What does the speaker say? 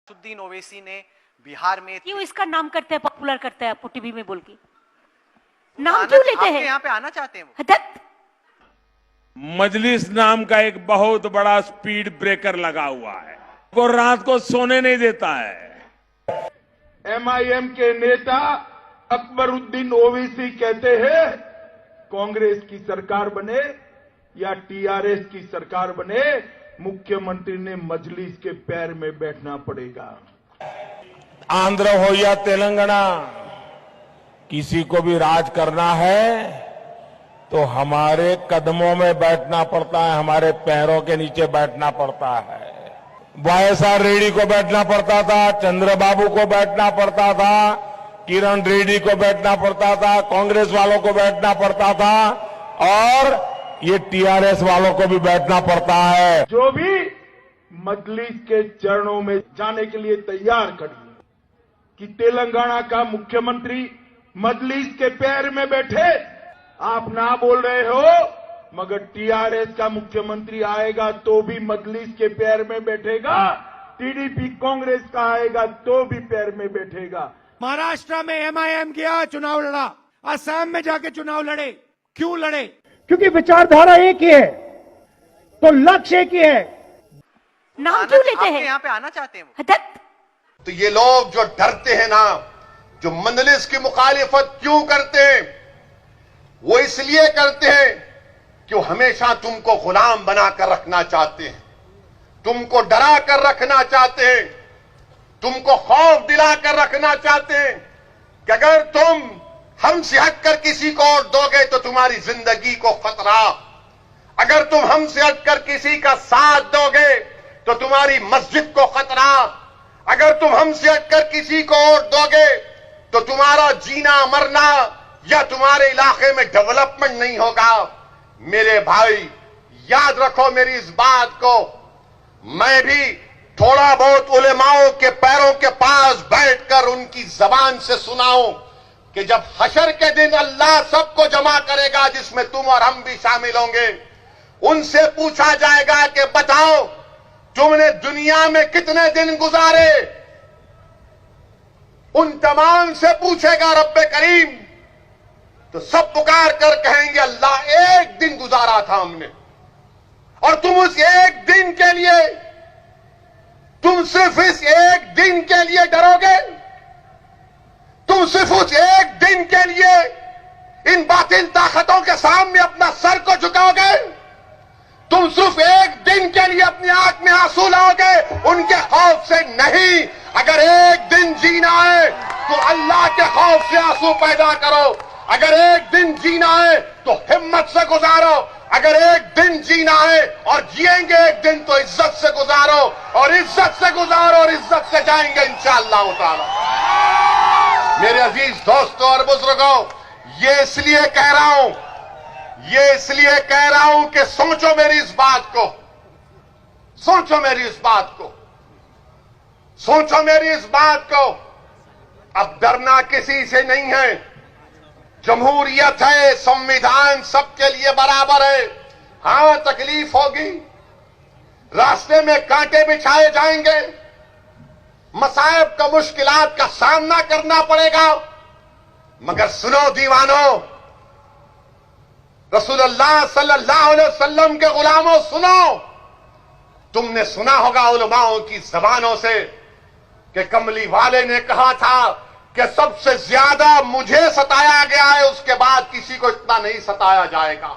असदुद्दीन ओवैसी ने बिहार में क्यों इसका नाम करते हैं, पॉपुलर करते हैं आपको टीवी में बोल के? नाम क्यों लेते हैं? यहाँ पे आना चाहते हैं वो। मजलिस नाम का एक बहुत बड़ा स्पीड ब्रेकर लगा हुआ है, वो रात को सोने नहीं देता है। एमआईएम के नेता अकबरुद्दीन ओवैसी कहते हैं कांग्रेस की सरकार बने या टीआरएस की सरकार बने, मुख्यमंत्री ने मजलिस के पैर में बैठना पड़ेगा। आंध्र हो या तेलंगाना, किसी को भी राज करना है तो हमारे कदमों में बैठना पड़ता है, हमारे पैरों के नीचे बैठना पड़ता है। वाईएसआर रेड्डी को बैठना पड़ता था, चंद्रबाबू को बैठना पड़ता था, किरण रेड्डी को बैठना पड़ता था, कांग्रेस वालों को बैठना पड़ता था और ये टीआरएस वालों को भी बैठना पड़ता है। जो भी मजलिस के चरणों में जाने के लिए तैयार खड़ी है कि तेलंगाना का मुख्यमंत्री मजलिस के पैर में बैठे, आप ना बोल रहे हो, मगर टीआरएस का मुख्यमंत्री आएगा तो भी मजलिस के पैर में बैठेगा, टीडीपी कांग्रेस का आएगा तो भी पैर में बैठेगा। महाराष्ट्र में एमआईएम गया, चुनाव लड़ा, असम में जाके चुनाव लड़े। क्यों लड़े? क्योंकि विचारधारा एक ही है, तो लक्ष्य एक ही है। नाम क्यों लेते हैं? यहाँ पे आना चाहते हैं वो। तो ये लोग जो डरते हैं ना, जो मजलिस की मुखालिफत क्यों करते हैं, वो इसलिए करते हैं कि वो हमेशा तुमको गुलाम बनाकर रखना चाहते हैं, तुमको डरा कर रखना चाहते हैं, तुमको खौफ दिलाकर रखना चाहते हैं कि अगर तुम हमसे हटकर किसी को और दोगे तो तुम्हारी जिंदगी को खतरा, अगर तुम हमसे हटकर किसी का साथ दोगे तो तुम्हारी मस्जिद को खतरा, अगर तुम हमसे हटकर किसी को और दोगे तो तुम्हारा जीना मरना या तुम्हारे इलाके में डेवलपमेंट नहीं होगा। मेरे भाई, याद रखो मेरी इस बात को। मैं भी थोड़ा बहुत उलेमाओं के पैरों के पास बैठकर उनकी जबान से सुनाऊं कि जब हशर के दिन अल्लाह सबको जमा करेगा, जिसमें तुम और हम भी शामिल होंगे, उनसे पूछा जाएगा कि बताओ तुमने दुनिया में कितने दिन गुजारे। उन तमाम से पूछेगा रब्बे करीम, तो सब पुकार कर कहेंगे अल्लाह एक दिन गुजारा था हमने। और तुम उस एक दिन के लिए, तुम सिर्फ इस एक दिन के लिए डरोगे, तुम सिर्फ उस एक दिन के लिए इन बातिल ताकतों के सामने अपना सर को झुकाओगे, तुम सिर्फ एक दिन के लिए अपनी आंख में आंसू लाओगे उनके खौफ से नहीं। अगर एक दिन जीना है तो अल्लाह के खौफ से आंसू पैदा करो, अगर एक दिन जीना है तो हिम्मत से गुजारो, अगर एक दिन जीना है और जिएंगे एक दिन तो इज्जत से गुजारो, और इज्जत से गुजारो और इज्जत से जाएंगे इंशाअल्लाह ताला। मेरे अजीज दोस्तों और बुजुर्गों, ये इसलिए कह रहा हूं, ये इसलिए कह रहा हूं कि सोचो मेरी इस बात को, सोचो मेरी इस बात को, सोचो मेरी इस बात को। अब डरना किसी से नहीं है, जमहूरियत है, संविधान सबके लिए बराबर है। हां, तकलीफ होगी, रास्ते में कांटे बिछाए जाएंगे, मसाइब का, मुश्किलात का सामना करना पड़ेगा, मगर सुनो दीवानों, रसूलुल्लाह सल्लल्लाहु अलैहि वसल्लम के गुलामों, सुनो। तुमने सुना होगा उलमाओं की जबानों से कि कमली वाले ने कहा था कि सबसे ज्यादा मुझे सताया गया है, उसके बाद किसी को इतना नहीं सताया जाएगा।